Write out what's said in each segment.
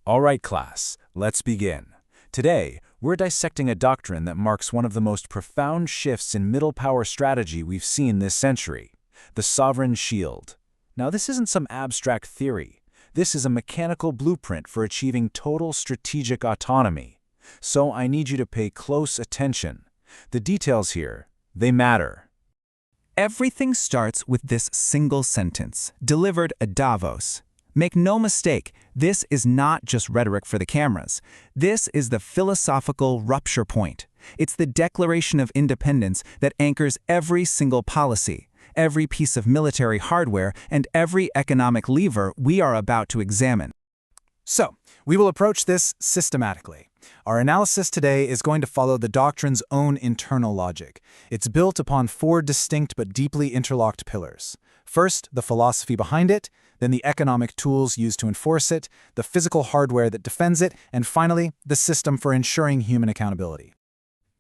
All right, class, let's begin. Today, we're dissecting a doctrine that marks one of the most profound shifts in middle power strategy we've seen this century, the sovereign shield. Now, this isn't some abstract theory. This is a mechanical blueprint for achieving total strategic autonomy. So I need you to pay close attention. The details here, they matter. Everything starts with this single sentence, delivered at Davos. Make no mistake, this is not just rhetoric for the cameras. This is the philosophical rupture point. It's the Declaration of Independence that anchors every single policy, every piece of military hardware, and every economic lever we are about to examine. So, we will approach this systematically. Our analysis today is going to follow the doctrine's own internal logic. It's built upon four distinct but deeply interlocked pillars. First, the philosophy behind it, then the economic tools used to enforce it, the physical hardware that defends it, and finally, the system for ensuring human accountability.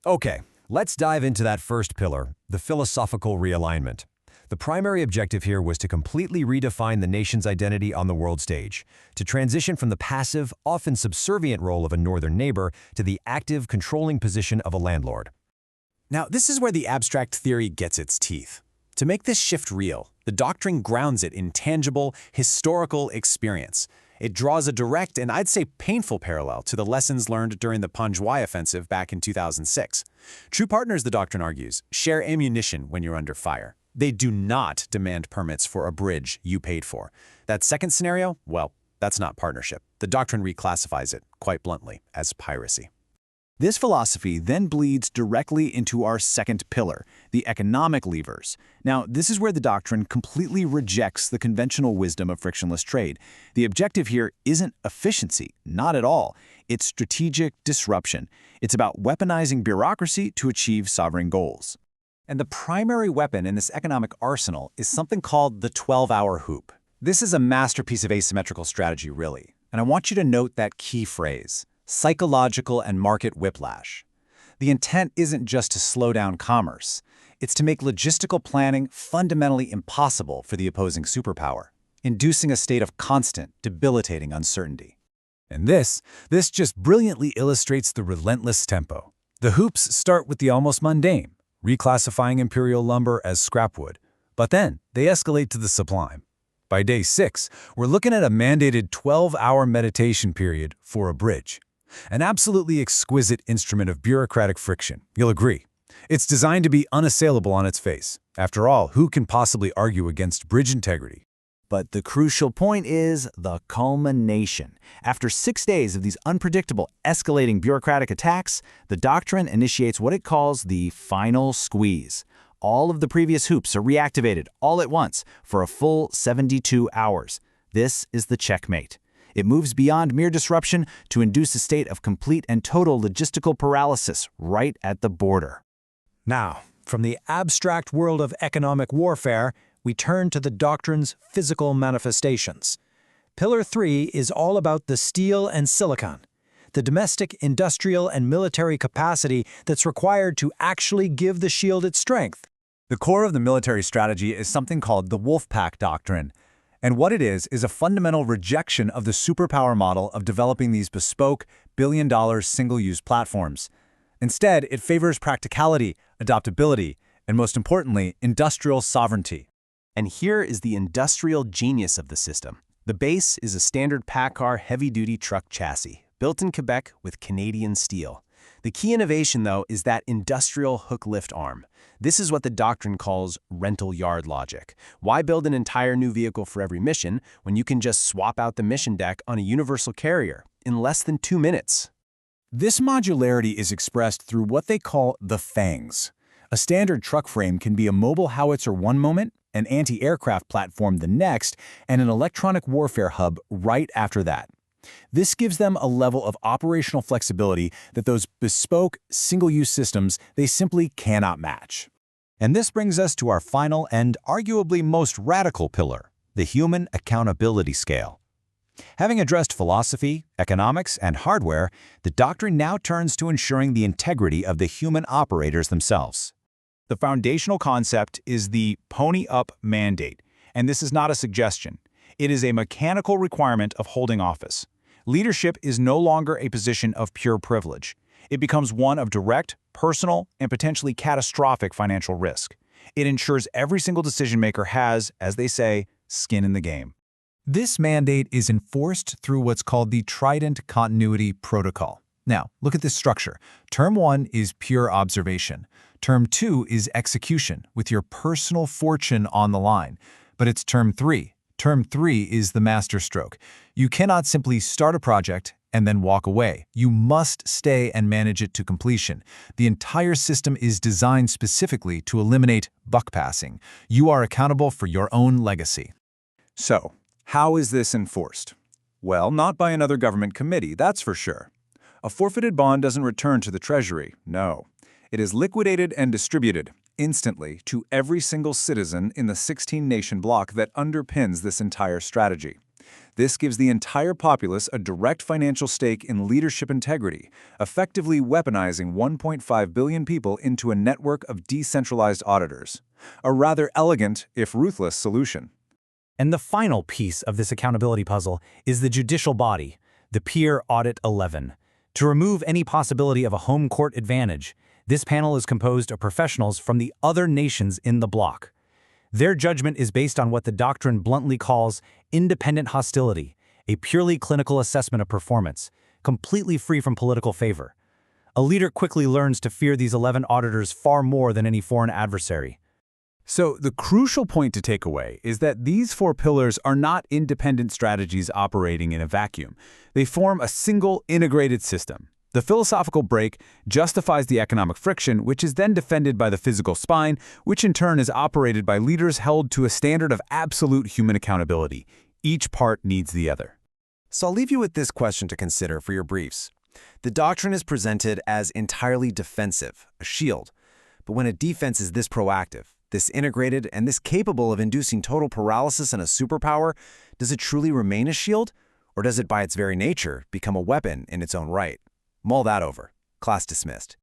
Okay, let's dive into that first pillar, the philosophical realignment. The primary objective here was to completely redefine the nation's identity on the world stage, to transition from the passive, often subservient role of a northern neighbor to the active, controlling position of a landlord. Now, this is where the abstract theory gets its teeth. To make this shift real, the doctrine grounds it in tangible, historical experience. It draws a direct and I'd say painful parallel to the lessons learned during the Panjwai offensive back in 2006. True partners, the doctrine argues, share ammunition when you're under fire. They do not demand permits for a bridge you paid for. That second scenario, well, that's not partnership. The doctrine reclassifies it, quite bluntly, as piracy. This philosophy then bleeds directly into our second pillar, the economic levers. Now, this is where the doctrine completely rejects the conventional wisdom of frictionless trade. The objective here isn't efficiency, not at all. It's strategic disruption. It's about weaponizing bureaucracy to achieve sovereign goals. And the primary weapon in this economic arsenal is something called the 12-hour hoop. This is a masterpiece of asymmetrical strategy, really. And I want you to note that key phrase, psychological and market whiplash. The intent isn't just to slow down commerce. It's to make logistical planning fundamentally impossible for the opposing superpower, inducing a state of constant, debilitating uncertainty. And this just brilliantly illustrates the relentless tempo. The hoops start with the almost mundane, reclassifying imperial lumber as scrapwood, but then they escalate to the sublime. By day 6, we're looking at a mandated 12-hour meditation period for a bridge. An absolutely exquisite instrument of bureaucratic friction, you'll agree. It's designed to be unassailable on its face. After all, who can possibly argue against bridge integrity? But the crucial point is the culmination. After 6 days of these unpredictable, escalating bureaucratic attacks, the doctrine initiates what it calls the final squeeze. All of the previous hoops are reactivated all at once for a full 72 hours. This is the checkmate. It moves beyond mere disruption to induce a state of complete and total logistical paralysis right at the border. Now, from the abstract world of economic warfare, we turn to the doctrine's physical manifestations. Pillar 3 is all about the steel and silicon, the domestic, industrial, and military capacity that's required to actually give the shield its strength. The core of the military strategy is something called the Wolfpack Doctrine. And what it is a fundamental rejection of the superpower model of developing these bespoke, billion-dollar single-use platforms. Instead, it favors practicality, adaptability, and most importantly, industrial sovereignty. And here is the industrial genius of the system. The base is a standard PACCAR heavy-duty truck chassis, built in Quebec with Canadian steel. The key innovation, though, is that industrial hook-lift arm. This is what the doctrine calls rental yard logic. Why build an entire new vehicle for every mission when you can just swap out the mission deck on a universal carrier in less than 2 minutes? This modularity is expressed through what they call the fangs. A standard truck frame can be a mobile howitzer one moment, an anti-aircraft platform the next, and an electronic warfare hub right after that. This gives them a level of operational flexibility that those bespoke, single-use systems, they simply cannot match. And this brings us to our final and arguably most radical pillar, the human accountability scale. Having addressed philosophy, economics, and hardware, the doctrine now turns to ensuring the integrity of the human operators themselves. The foundational concept is the pony-up mandate, and this is not a suggestion. It is a mechanical requirement of holding office. Leadership is no longer a position of pure privilege. It becomes one of direct, personal, and potentially catastrophic financial risk. It ensures every single decision-maker has, as they say, skin in the game. This mandate is enforced through what's called the Trident Continuity Protocol. Now, look at this structure. Term 1 is pure observation. Term 2 is execution, with your personal fortune on the line. But it's Term 3. Term 3 is the masterstroke. You cannot simply start a project and then walk away. You must stay and manage it to completion. The entire system is designed specifically to eliminate buck passing. You are accountable for your own legacy. So, how is this enforced? Well, not by another government committee, that's for sure. A forfeited bond doesn't return to the Treasury, no. It is liquidated and distributed instantly to every single citizen in the 16-nation bloc that underpins this entire strategy. This gives the entire populace a direct financial stake in leadership integrity, effectively weaponizing 1.5 billion people into a network of decentralized auditors. A rather elegant, if ruthless, solution. And the final piece of this accountability puzzle is the judicial body, the Peer Audit 11. To remove any possibility of a home court advantage, this panel is composed of professionals from the other nations in the bloc. Their judgment is based on what the doctrine bluntly calls independent hostility, a purely clinical assessment of performance, completely free from political favor. A leader quickly learns to fear these 11 auditors far more than any foreign adversary. So the crucial point to take away is that these 4 pillars are not independent strategies operating in a vacuum. They form a single integrated system. The philosophical break justifies the economic friction, which is then defended by the physical spine, which in turn is operated by leaders held to a standard of absolute human accountability. Each part needs the other. So I'll leave you with this question to consider for your briefs. The doctrine is presented as entirely defensive, a shield. But when a defense is this proactive, this integrated, and this capable of inducing total paralysis and a superpower, does it truly remain a shield? Or does it, by its very nature, become a weapon in its own right? Mull that over. Class dismissed.